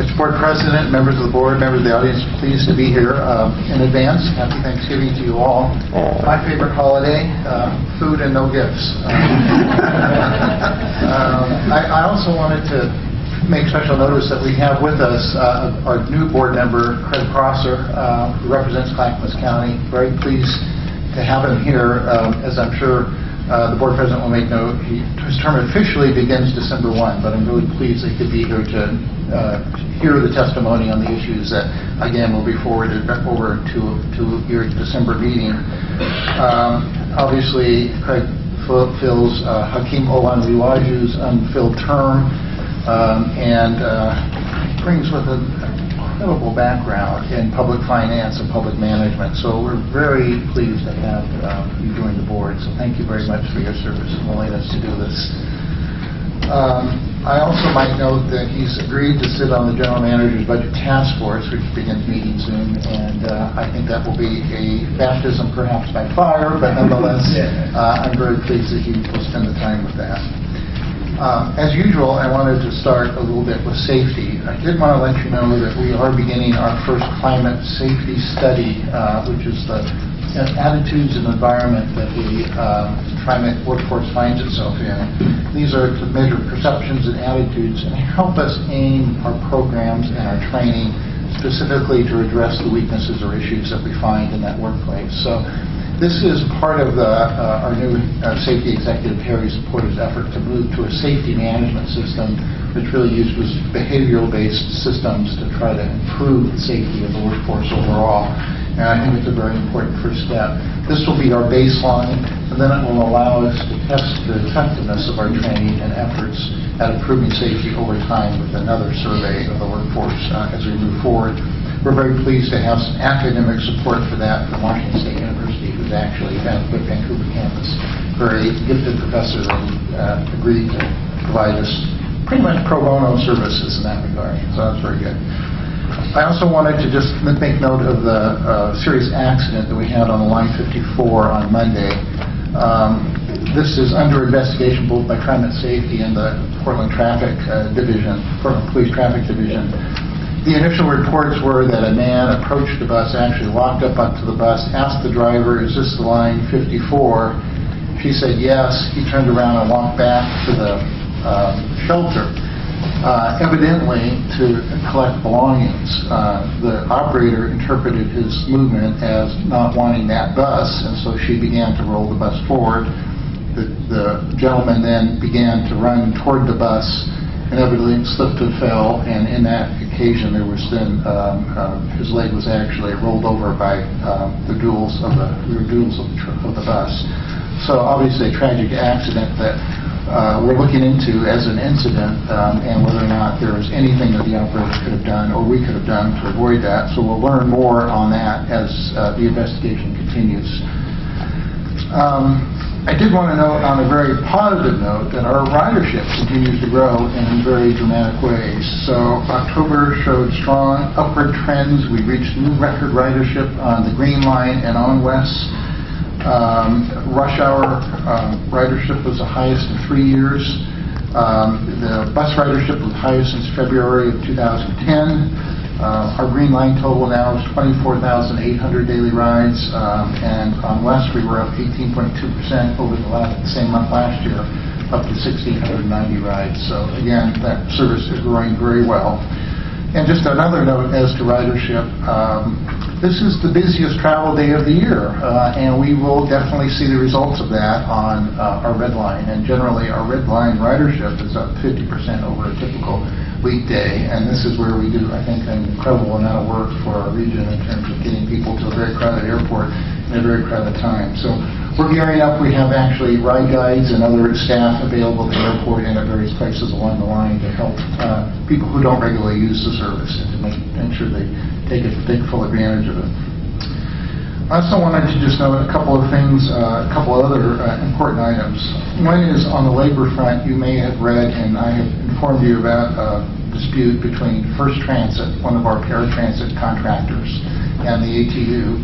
Mr. Board President, members of the board, members of the audience, pleased to be here in advance. Happy Thanksgiving to you all. My favorite holiday, food and no gifts. I also wanted to make special notice that we have with us our new board member, Craig Prosser, who represents Clackamas County. Very pleased to have him here. As I'm sure the board president will make note, his term officially begins December 1, but I'm really pleased that he could be here to hear the testimony on the issues that, again, will be forwarded over to your December meeting. Obviously, Craig fills Hakeem Olanriwaju's unfilled term and brings with an incredible background in public finance and public management. So we're very pleased to have you join the board. So thank you very much for your service and willingness to do this. I also might note that he's agreed to sit on the General Manager's Budget Task Force, which begins meeting soon, and I think that will be a baptism perhaps by fire, but nonetheless, I'm very pleased that he will spend the time with that. As usual, I wanted to start a little bit with safety. I did want to let you know that we are beginning our first climate safety study, which is the attitudes and environment that the Trimet workforce finds itself in. These are to measure perceptions and attitudes and help us aim our programs and our training specifically to address the weaknesses or issues that we find in that workplace. So this is part of our new safety executive Harry Porter's effort to move to a safety management system which really uses behavioral-based systems to try to improve the safety of the workforce overall. And I think it's a very important first step. This will be our baseline, and then it will allow us to test the effectiveness of our training and efforts at improving safety over time with another survey of the workforce as we move forward. We're very pleased to have some academic support for that from Washington State University, who's actually at the Vancouver campus. Very gifted professor that agreed to provide us pretty much pro bono services in that regard. So that's very good. I also wanted to just make note of the serious accident that we had on the Line 54 on Monday. This is under investigation both by Trimet Safety and the Portland Traffic Division, Portland Police Traffic Division. The initial reports were that a man approached the bus, actually walked up onto the bus, asked the driver, "Is this the Line 54?" She said yes. He turned around and walked back to the shelter. Evidently to collect belongings. The operator interpreted his movement as not wanting that bus, and so she began to roll the bus forward. The gentleman then began to run toward the bus and evidently slipped and fell, and in that occasion there was then his leg was actually rolled over by the rear duals of the bus. So obviously a tragic accident that we're looking into as an incident and whether or not there was anything that the operator could have done or we could have done to avoid that. So we'll learn more on that as the investigation continues. I did want to note on a very positive note that our ridership continues to grow in very dramatic ways. So October showed strong upward trends. We reached new record ridership on the Green Line and on West. Rush hour ridership was the highest in 3 years. The bus ridership was the highest since February of 2010. Our Green Line total now is 24,800 daily rides, and on West we were up 18.2% over the same month last year, up to 1,690 rides. So again, that service is growing very well. And just another note as to ridership, this is the busiest travel day of the year, and we will definitely see the results of that on our Red Line. And generally, our Red Line ridership is up 50% over a typical weekday, and this is where we do, I think, an incredible amount of work for our region in terms of getting people to a very crowded airport in a very crowded time. So we're gearing up. We have actually ride guides and other staff available at the airport and at various places along the line to help people who don't regularly use the service and to make sure they take full advantage of it. I also wanted to just note a couple of things, a couple of other important items. One is on the labor front. You may have read, and I have informed you about a dispute between First Transit, one of our paratransit contractors, and the ATU.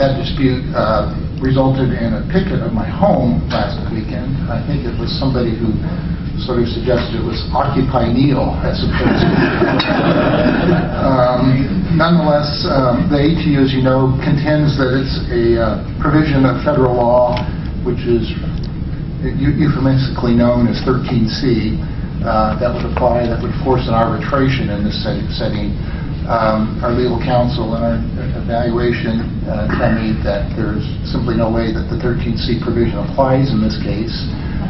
That dispute resulted in a picket of my home last weekend. I think it was somebody who sort of suggested it was Occupy Neil as opposed to nonetheless, the ATU, as you know, contends that it's a provision of federal law, which is euphemistically known as 13C, that would apply, that would force an arbitration in this setting. Our legal counsel and our evaluation tell me that there's simply no way that the 13C provision applies in this case,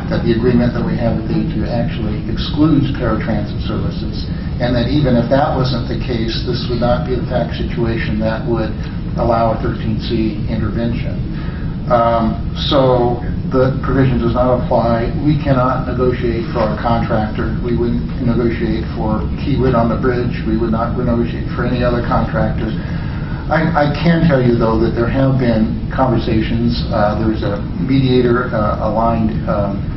that the agreement that we have with the ATU actually excludes paratransit services, and that even if that wasn't the case, this would not be the fact situation that would allow a 13C intervention. So the provision does not apply. We cannot negotiate for our contractor. We wouldn't negotiate for Kiewit on the bridge. We would not negotiate for any other contractors. I can tell you, though, that there have been conversations. There's a mediator aligned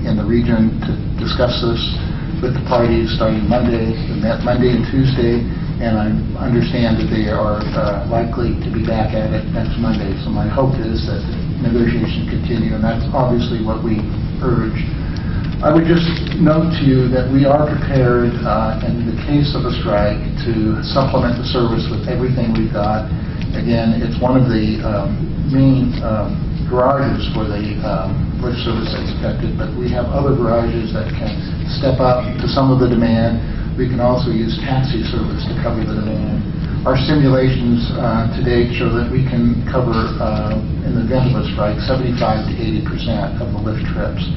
in the region to discuss this with the parties starting Monday. We met Monday and Tuesday, and I understand that they are likely to be back at it next Monday. So my hope is that the negotiations continue, and that's obviously what we urge. I would just note to you that we are prepared in the case of a strike to supplement the service with everything we've got. Again, it's one of the main garages for the lift service that's affected, but we have other garages that can step up to some of the demand. We can also use taxi service to cover the demand. Our simulations to date show that we can cover, in the event of a strike, 75 to 80% of the lift trips.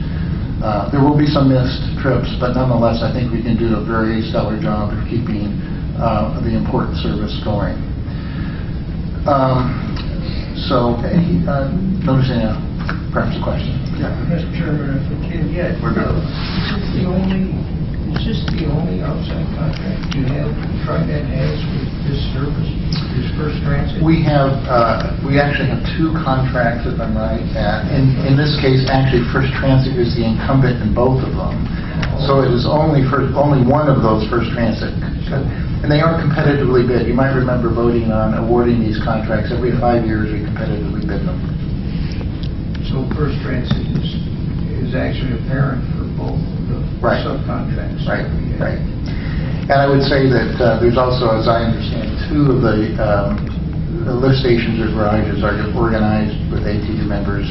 There will be some missed trips, but nonetheless, I think we can do a very stellar job of keeping the important service going. Noticing perhaps a question. Yeah, Mr. Chairman, if we can get, is this the only outside contract you have? Trimet has with this service, this First Transit? We actually have two contracts, if I'm right. In this case, actually, First Transit is the incumbent in both of them. So it is only one of those First Transit. And they are competitively bid. You might remember voting on awarding these contracts. Every 5 years, we competitively bid them. So First Transit is actually a parent for both of the subcontracts. Right. And I would say that there's also, as I understand, two of the lift stations or garages are organized with ATU members.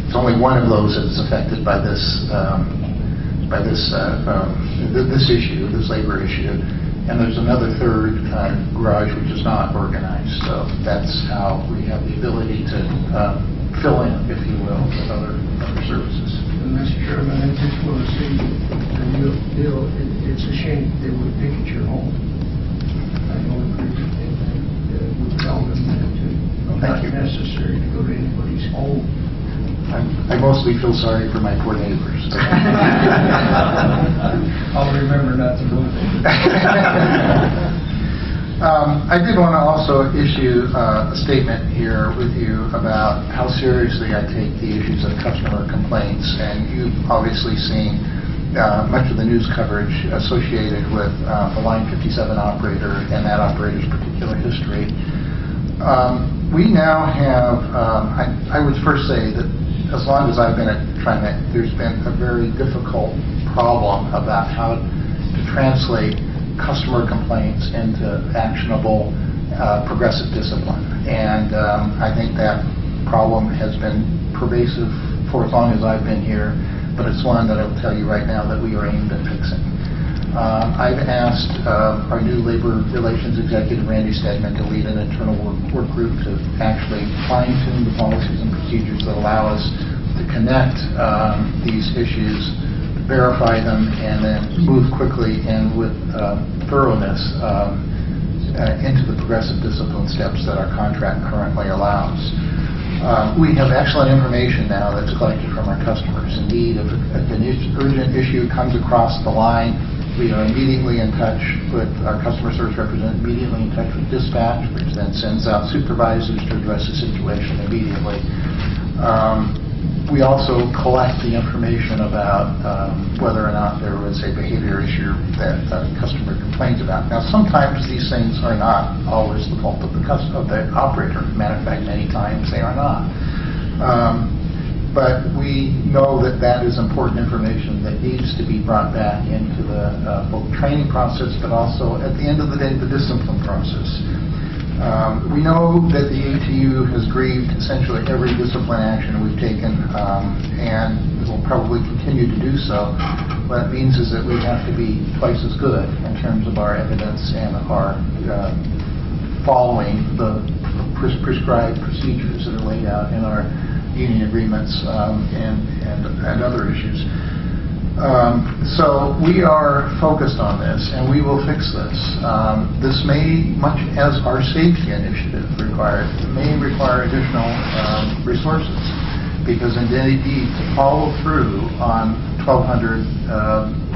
It's only one of those that's affected by this issue, this labor issue. And there's another third garage which is not organized. So that's how we have the ability to fill in, if you will, with other services. And Mr. Chairman, I just want to say it's a shame they would pick at your home. I don't agree with that. We tell them that it's not necessary to go to anybody's home. I mostly feel sorry for my poor neighbors. I'll remember not to move it. I did want to also issue a statement here with you about how seriously I take the issues of customer complaints, and you've obviously seen much of the news coverage associated with the Line 57 operator and that operator's particular history. We now have, I would first say that as long as I've been at Trimet, there's been a very difficult problem about how to translate customer complaints into actionable progressive discipline. And I think that problem has been pervasive for as long as I've been here, but it's one that I will tell you right now that we are aimed at fixing. I've asked our new labor relations executive, Randy Stegman, to lead an internal work group to actually fine-tune the policies and procedures that allow us to connect these issues, verify them, and then move quickly and with thoroughness into the progressive discipline steps that our contract currently allows. We have excellent information now that's collected from our customers. Indeed, if an urgent issue comes across the line, we are immediately in touch with our customer service representative, immediately in touch with dispatch, which then sends out supervisors to address the situation immediately. We also collect the information about whether or not there was a behavior issue that a customer complains about. Now, sometimes these things are not always the fault of the operator. Matter of fact, many times they are not. But we know that that is important information that needs to be brought back into the both training process, but also at the end of the day, the discipline process. We know that the ATU has grieved essentially every discipline action we've taken, and will probably continue to do so. What it means is that we have to be twice as good in terms of our evidence and our following the prescribed procedures that are laid out in our union agreements and other issues. So we are focused on this, and we will fix this. This may, much as our safety initiative may require additional resources, because indeed to follow through on 1,200,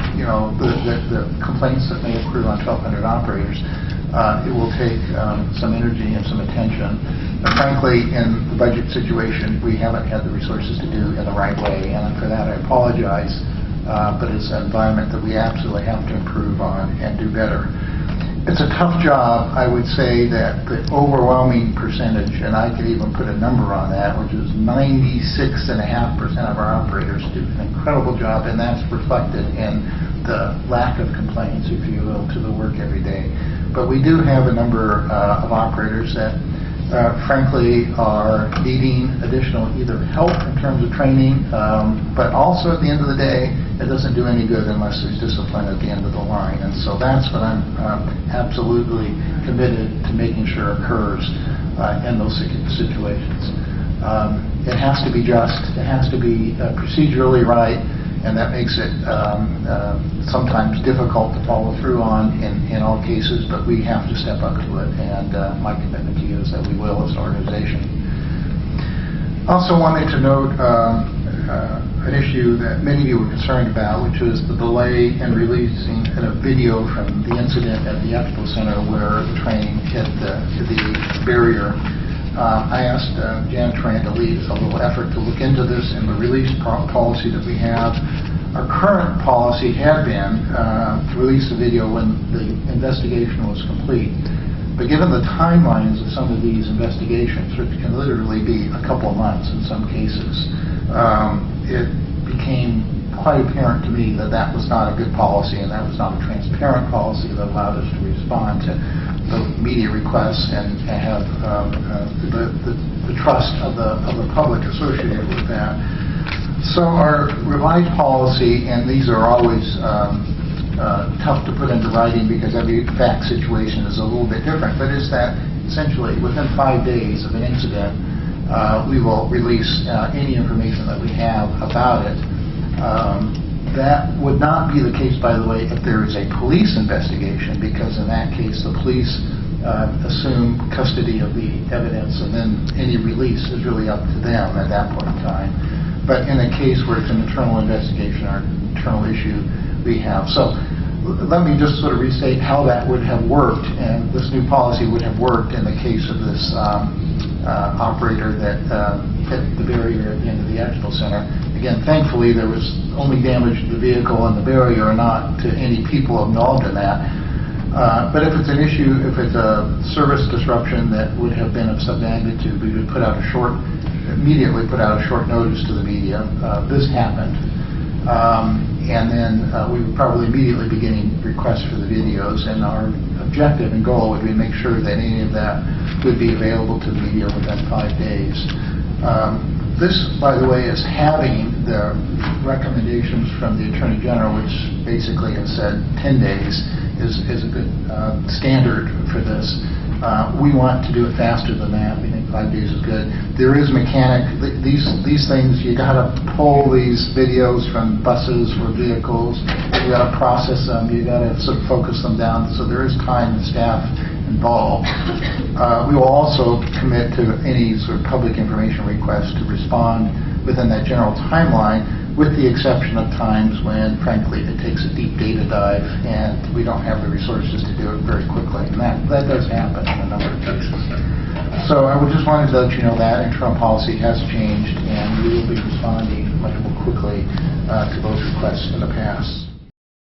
the complaints that may accrue on 1,200 operators, it will take some energy and some attention. But frankly, in the budget situation, we haven't had the resources to do in the right way, and for that I apologize. But it's an environment that we absolutely have to improve on and do better. It's a tough job. I would say that the overwhelming percentage, and I could even put a number on that, which is 96.5% of our operators do an incredible job, and that's reflected in the lack of complaints, if you will, to the work every day. But we do have a number of operators that frankly are needing additional either help in terms of training, but also at the end of the day, it doesn't do any good unless there's discipline at the end of the line. And so that's what I'm absolutely committed to making sure occurs in those situations. It has to be just, it has to be procedurally right, and that makes it sometimes difficult to follow through on in all cases, but we have to step up to it, and my commitment to you is that we will as an organization. Also wanted to note an issue that many of you were concerned about, which was the delay in releasing a video from the incident at the Expo Center where the train hit the barrier. I asked Jan Trimet to lead a little effort to look into this and the release policy that we have. Our current policy had been to release the video when the investigation was complete. But given the timelines of some of these investigations, which can literally be a couple of months in some cases, it became quite apparent to me that that was not a good policy, and that was not a transparent policy that allowed us to respond to the media requests and have the trust of the public associated with that. So our revised policy, and these are always tough to put into writing because every fact situation is a little bit different, but is that essentially within 5 days of an incident, we will release any information that we have about it. That would not be the case, by the way, if there is a police investigation, because in that case the police assume custody of the evidence, and then any release is really up to them at that point in time. But in a case where it's an internal investigation or internal issue, we have. So let me just sort of restate how that would have worked, and this new policy would have worked in the case of this operator that hit the barrier at the end of the Expo Center. Again, thankfully, there was only damage to the vehicle and the barrier, and not to any people involved in that. But if it's an issue, if it's a service disruption that would have been of some magnitude, we would immediately put out a short notice to the media. This happened. And then we would probably immediately be getting requests for the videos, and our objective and goal would be to make sure that any of that would be available to the media within 5 days. This, by the way, is having the recommendations from the Attorney General, which basically has said 10 days is a good standard for this. We want to do it faster than that. We think 5 days is good. There is these things, you got to pull these videos from buses or vehicles. You got to process them. You got to sort of focus them down. So there is time and staff involved. We will also commit to any sort of public information request to respond within that general timeline, with the exception of times when, frankly, it takes a deep data dive and we don't have the resources to do it very quickly. And that does happen in a number of cases. So I just wanted to let you know that internal policy has changed, and we will be responding much more quickly to those requests in the past.